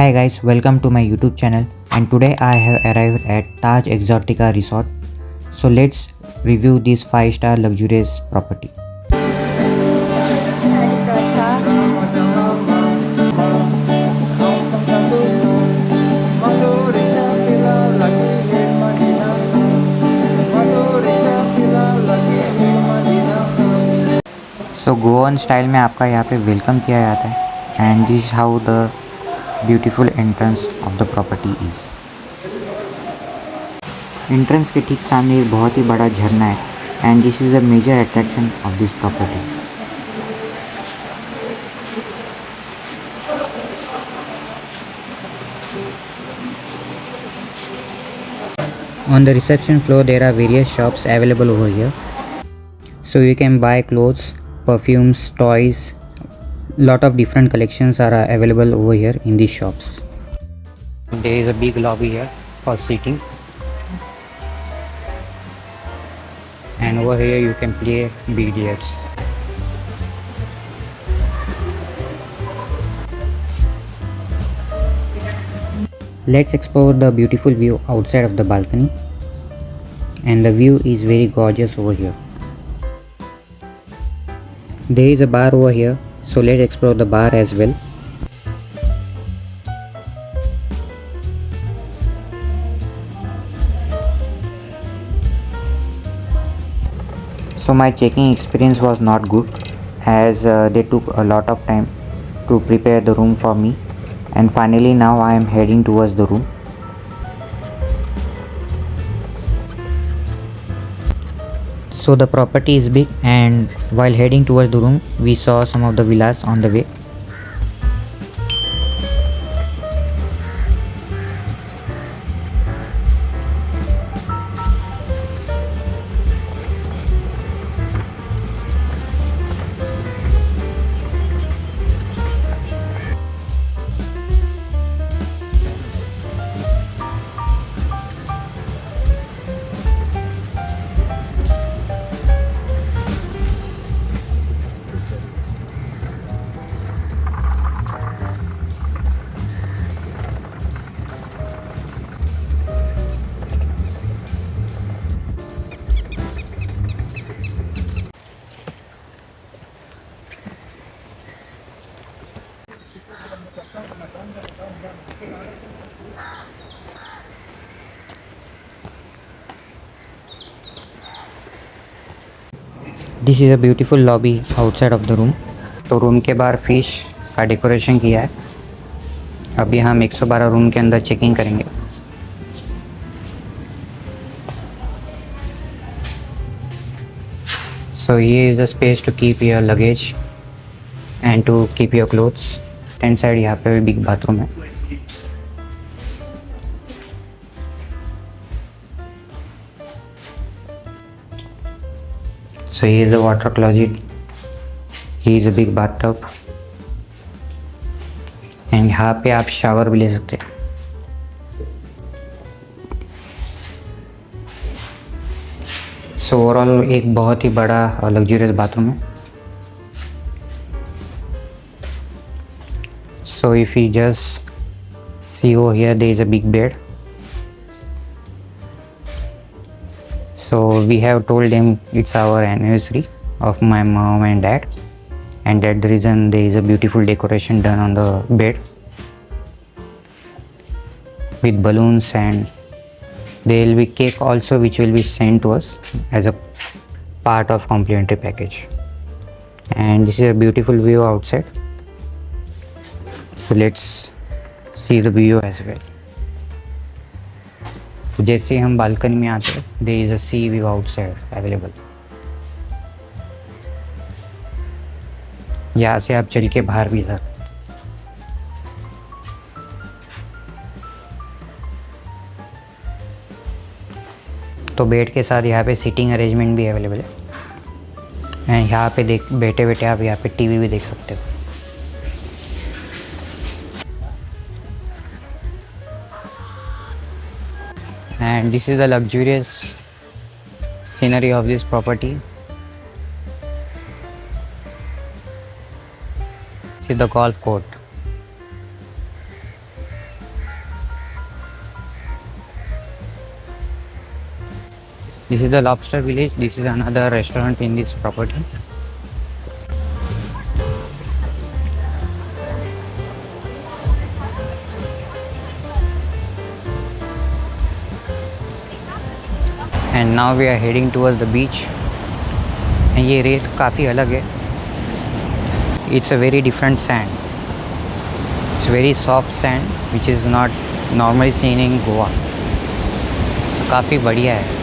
Hi guys, welcome to my YouTube channel, and today I have arrived at Taj Exotica Resort. So let's review this 5-star luxurious property. So Goan style में आपका यहाँ पे welcome किया जाता है and this how the beautiful entrance of the property is. Entrance के ठीक सामने एक बहुत ही बड़ा झरना है and this is a major attraction of this property. On the reception floor there are various shops available over here, so you can buy clothes, perfumes, toys. Lot of different collections are available over here in these shops. There is a big lobby here for seating, and over here you can play billiards. Let's explore the beautiful view outside of the balcony, and the view is very gorgeous over here. There is a bar over here, so let's explore the bar as well. So my checking experience was not good, as they took a lot of time to prepare the room for me, and finally now I am heading towards the room. So the property is big, and while heading towards the room we saw some of the villas on the way. This is a beautiful lobby outside of the room. तो room के बाहर fish का decoration किया है। अभी हम 112 room के अंदर चेकिंग करेंगे। So here is the space to keep your luggage and to keep your clothes. Tent side यहाँ पे भी बिग बाथरूम है। So here is the water closet. Here is a big bathtub. And यहाँ पे आप shower भी ले सकते हैं। So ओवरऑल एक बहुत ही बड़ा लग्जरियस बाथरूम है। So if you just see over here, there is a big bed. So we have told them it's our anniversary of my mom and dad, and that's the reason there is a beautiful decoration done on the bed with balloons, and there will be cake also which will be sent to us as a part of complimentary package. And this is a beautiful view outside, so let's see the view as well. जैसे ही हम balcony में आते हैं, there is a sea view outside available. यहाँ से आप चल के बाहर भी जा। तो बेड के साथ यहाँ पे सीटिंग अरेंजमेंट भी अवेलेबल है, एंड यहाँ पे बैठे बैठे आप यहाँ पे टीवी भी देख सकते हो। And this is the luxurious scenery of this property. See the golf court. This is the Lobster Village. This is another restaurant in this property. And now we are heading towards the beach. And ये रेत काफ़ी अलग है. It's a very different sand. It's very soft sand which is not normally seen in Goa. So काफ़ी बढ़िया है.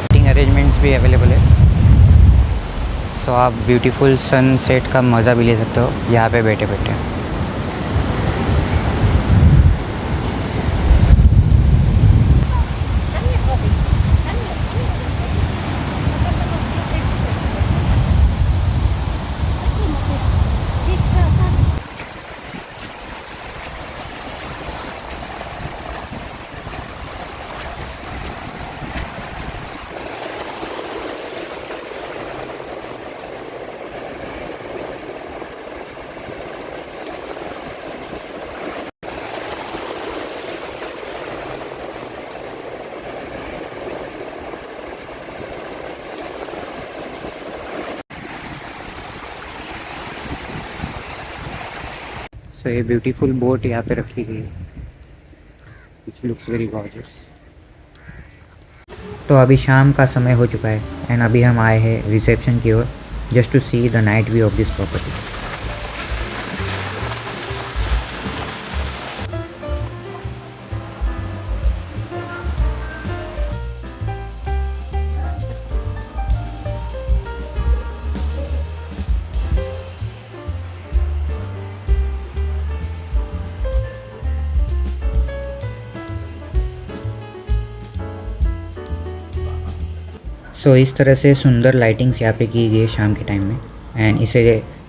Seating arrangements भी available है. So आप ब्यूटीफुल सनसेट का मज़ा भी ले सकते हो यहाँ पे बैठे बैठे. So ये ब्यूटीफुल बोट यहाँ पे रखी गई है which looks very gorgeous. तो अभी शाम का समय हो चुका है एंड अभी हम आए हैं रिसेप्शन की ओर just to see the night view of this property. So इस तरह से सुंदर लाइटिंग्स यहाँ पे की गई है शाम के टाइम में एंड इसे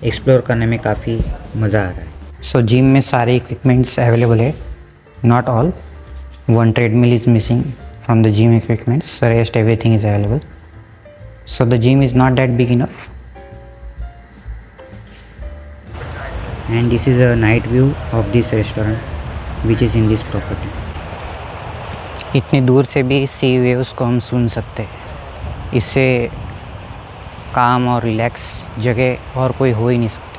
एक्सप्लोर करने में काफ़ी मज़ा आ रहा है. सो जिम में सारे इक्विपमेंट्स अवेलेबल है. Not all, one treadmill is missing from the gym equipments. Rest everything is available. So the gym is not that big enough. And this is a night view of this restaurant which is in this property. इतनी दूर से भी सी waves को हम सुन सकते हैं. इससे काम और रिलैक्स जगह और कोई हो ही नहीं सकती.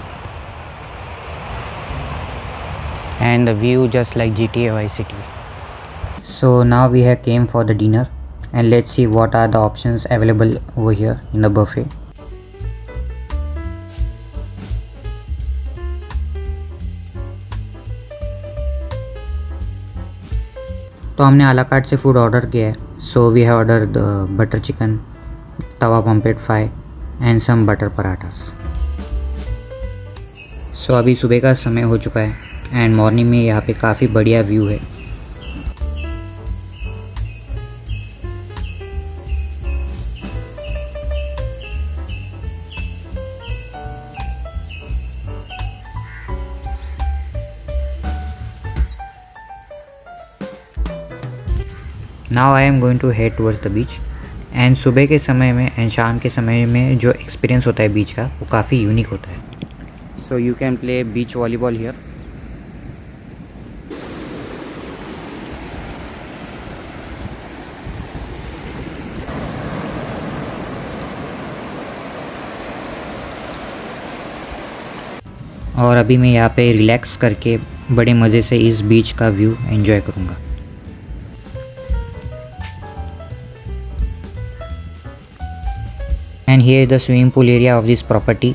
And the view just like GTA Vice City. So now we have came for the dinner and let's see what are the options available over here in the buffet. तो हमने आ ला कार्ट से food order किया है. So we have order the butter chicken, tawa pomfret fry and some butter parathas. सो अभी सुबह का समय हो चुका है एंड मॉर्निंग में यहाँ पे काफ़ी बढ़िया व्यू है. Now I am going to head towards the beach. And सुबह के समय में एंड शाम के समय में जो एक्सपीरियंस होता है बीच का वो काफ़ी यूनिक होता है. So you can play beach volleyball here. और अभी मैं यहाँ पे रिलैक्स करके बड़े मज़े से इस बीच का व्यू एंजॉय करूँगा. And here is the swimming pool area of this property.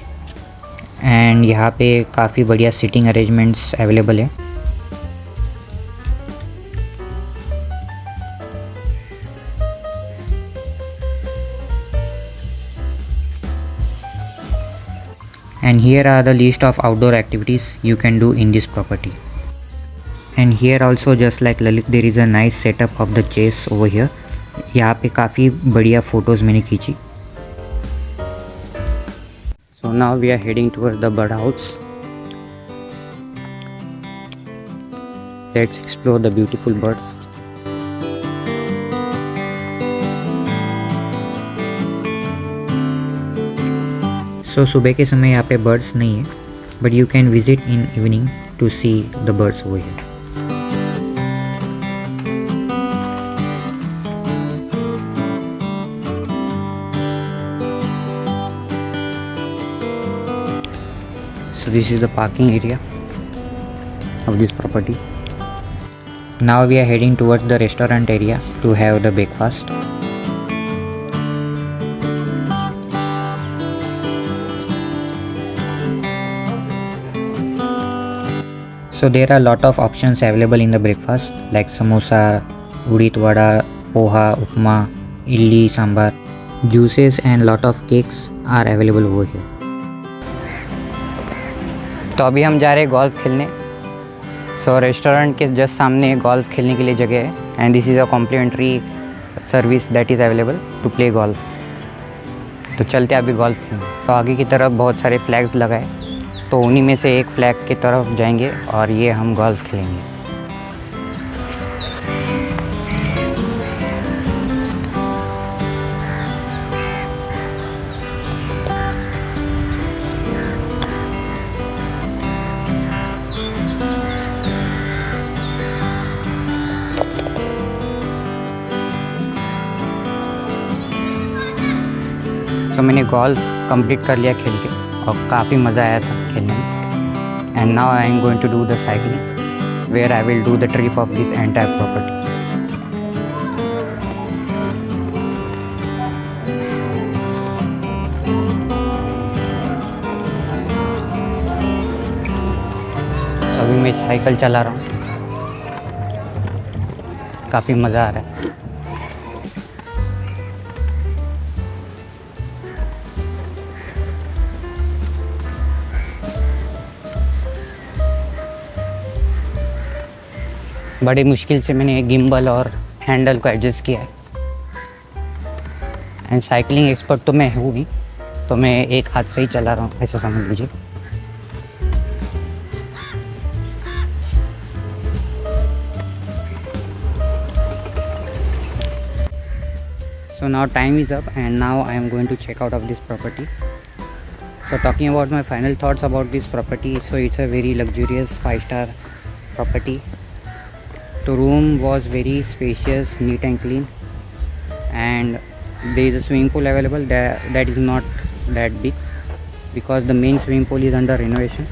And यहाँ पे काफ़ी बढ़िया सिटिंग अरेंजमेंट्स अवेलेबल है. And here are the list of outdoor activities you can do in this property. And here also just like Lalit, there is a nice setup of the chairs over here. यहाँ पे काफ़ी बढ़िया photos मैंने खींची. So now we are heading towards the bird house. Let's explore the beautiful birds. So सुबह के समय यहाँ पे बर्ड्स नहीं है, but you can visit in evening to see the birds over here. So this is the parking area of this property. Now we are heading towards the restaurant area to have the breakfast. So there are a lot of options available in the breakfast like samosa, udit vada, poha, upma, idli, sambar. Juices and lot of cakes are available over here. तो अभी हम जा रहे हैं golf खेलने. So restaurant के just सामने golf खेलने के लिए जगह है and this is a complimentary service that is available to play golf. तो चलते अभी गोल्फ खेलने. तो आगे की तरफ बहुत सारे फ्लैग्स लगाए, तो उन्हीं में से एक फ्लैग की तरफ जाएंगे और ये हम गोल्फ खेलेंगे. तो मैंने गोल्फ कंप्लीट कर लिया खेल के और काफ़ी मज़ा आया था खेलने में. And now I am going to do the cycling where I will do the trip of this entire property. अभी मैं साइकिल चला रहा हूँ, काफ़ी मज़ा आ रहा है. बड़ी मुश्किल से मैंने गिम्बल और हैंडल को एडजस्ट किया है. एंड साइकिलिंग एक्सपर्ट तो मैं हूँ ही, तो मैं एक हाथ से ही चला रहा हूँ, ऐसा समझ लीजिए. So now time is up and now I am going to check out of this property. So talking about my final thoughts about this property, so it's a very luxurious 5-star property. The room was very spacious, neat and clean, and there is a swimming pool available that is not that big because the main swimming pool is under renovation.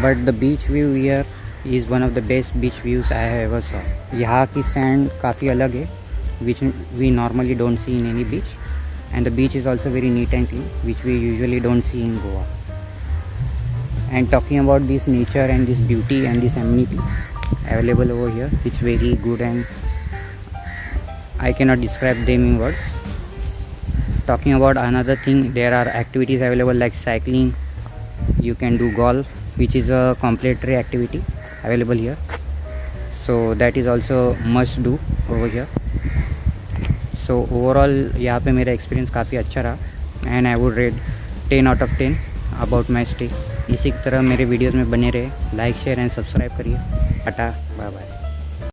But the beach view here is one of the best beach views I have ever saw. यहाँ की sand काफ़ी अलग है, which we normally don't see in any beach, and the beach is also very neat and clean, which we usually don't see in Goa. And talking about this nature and this beauty and this amenity available over here, it's very good and I cannot describe them in words. Talking about another thing, there are activities available like cycling, you can do golf, which is a complementary activity available here, so that is also must do over here. So overall यहाँ पे मेरा experience काफ़ी अच्छा रहा and I would rate 10 out of 10 about my stay. इसी तरह मेरे videos में बने रहे. लाइक शेयर एंड सब्सक्राइब करिए. Tata, bye bye.